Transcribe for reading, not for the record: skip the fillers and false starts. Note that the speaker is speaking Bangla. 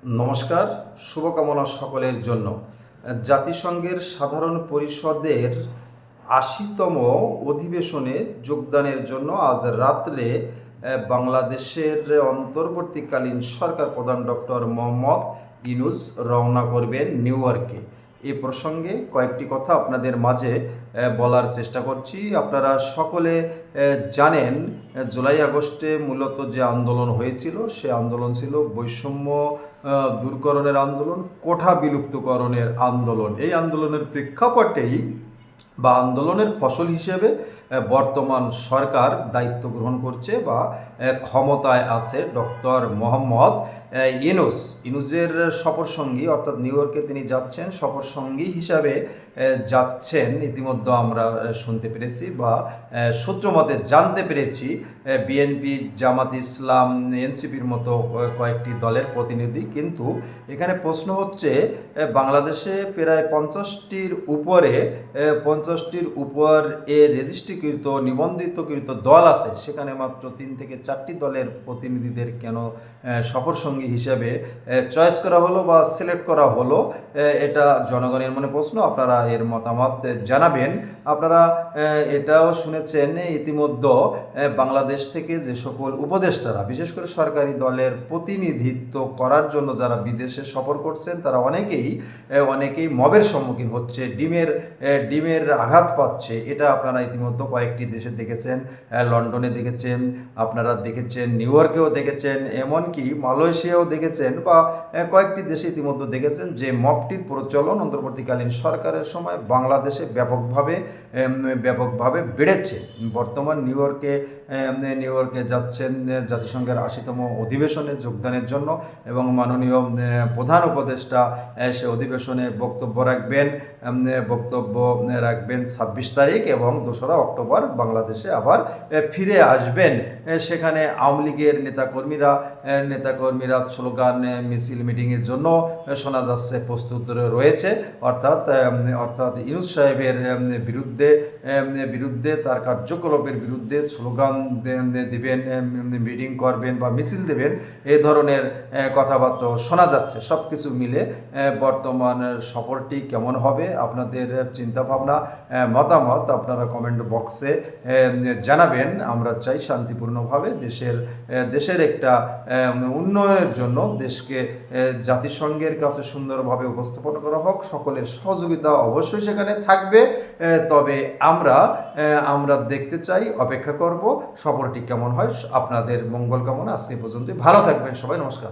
নমস্কার, শুভকামনা সকলের জন্য। জাতিসংঘের সাধারণ পরিষদের ৮০তম অধিবেশনে যোগদানের জন্য আজ রাত্রে বাংলাদেশের অন্তর্বর্তীকালীন সরকার প্রধান ডক্টর মোহাম্মদ ইউনূস রওনা করবেন নিউ ইয়র্কে। এ প্রসঙ্গে কয়েকটি কথা আপনাদের মাঝে বলার চেষ্টা করছি। আপনারা সকলে জানেন, জুলাই আগস্টে মূলত যে আন্দোলন হয়েছিল সে আন্দোলন ছিল বৈষম্য দূরকরণের আন্দোলন, কোঠা বিলুপ্তকরণের আন্দোলন। এই আন্দোলনের প্রেক্ষাপটেই বা আন্দোলনের ফসল হিসেবে বর্তমান সরকার দায়িত্ব গ্রহণ করছে বা ক্ষমতায় আছে ডক্টর মোহাম্মদ ইউনূসের সফরসঙ্গী, অর্থাৎ নিউ ইয়র্কে তিনি যাচ্ছেন, সফরসঙ্গী হিসাবে যাচ্ছেন ইতিমধ্যে আমরা শুনতে পেরেছি বা সূত্রমতে জানতে পেরেছি। বিএনপি, জামাত ইসলাম, এনসিপির মতো কয়েকটি দলের প্রতিনিধি। কিন্তু এখানে প্রশ্ন হচ্ছে, বাংলাদেশে প্রায় 50টির উপর রেজিস্ট্রিকৃত নিবন্ধিতকৃত দল আছে, সেখানে মাত্র 3 থেকে 4টি দলের প্রতিনিধিদের কেন সফরসঙ্গী হিসেবে চয়েস করা হলো বা সিলেক্ট করা হলো? এটা জনগণের মনে প্রশ্ন। আপনারা এর মতামত জানাবেন। আপনারা এটাও শুনেছেন ইতিমধ্যে বাংলাদেশ থেকে যে সকল উপদেষ্টারা বিশেষ করে সরকারি দলের প্রতিনিধিত্ব করার জন্য যারা বিদেশে সফর করছেন, তারা অনেকেই মবের সম্মুখীন হচ্ছে, ডিমের আঘাত পাচ্ছে। এটা আপনারা ইতিমধ্যে কয়েকটি দেশে দেখেছেন, লন্ডনে দেখেছেন, আপনারা দেখেছেন, নিউ ইয়র্কেও দেখেছেন, এমনকি মালয়েশিয়াও দেখেছেন বা কয়েকটি দেশে ইতিমধ্যে দেখেছেন যে মবটির প্রচলন অন্তর্বর্তীকালীন সরকারের সময় বাংলাদেশে ব্যাপকভাবে বেড়েছে। বর্তমান নিউ ইয়র্কে যাচ্ছেন জাতিসংঘের 80তম অধিবেশনে যোগদানের জন্য এবং মাননীয় প্রধান উপদেষ্টা সে অধিবেশনে বক্তব্য রাখবেন 26 তারিখ এবং 2রা অক্টোবর বাংলাদেশে আবার ফিরে আসবেন। সেখানে আওয়ামী লীগের নেতাকর্মীরা স্লোগান, মিছিল, মিটিংয়ের জন্য শোনা যাচ্ছে প্রস্তুত রয়েছে। অর্থাৎ ইউনূস সাহেবের বিরুদ্ধে তার কার্যকলাপের বিরুদ্ধে স্লোগান দিবেন, মিটিং করবেন বা মিছিল দেবেন, এ ধরনের কথাবার্তা শোনা যাচ্ছে। সব কিছু মিলে বর্তমান সফরটি কেমন হবে, আপনাদের চিন্তাভাবনা, মতামত আপনারা কমেন্ট বক্সে জানাবেন। আমরা চাই শান্তিপূর্ণভাবে দেশের একটা উন্নয়নের জন্য দেশকে জাতিসংঘের কাছে সুন্দরভাবে উপস্থাপন করা হোক। সকলের সহযোগিতা অবশ্যই সেখানে থাকবে। তবে আমরা দেখতে চাই, অপেক্ষা করব সফরটি কেমন হয়। আপনাদের মঙ্গল কামনা। আজকে পর্যন্ত ভালো থাকবেন সবাই। নমস্কার।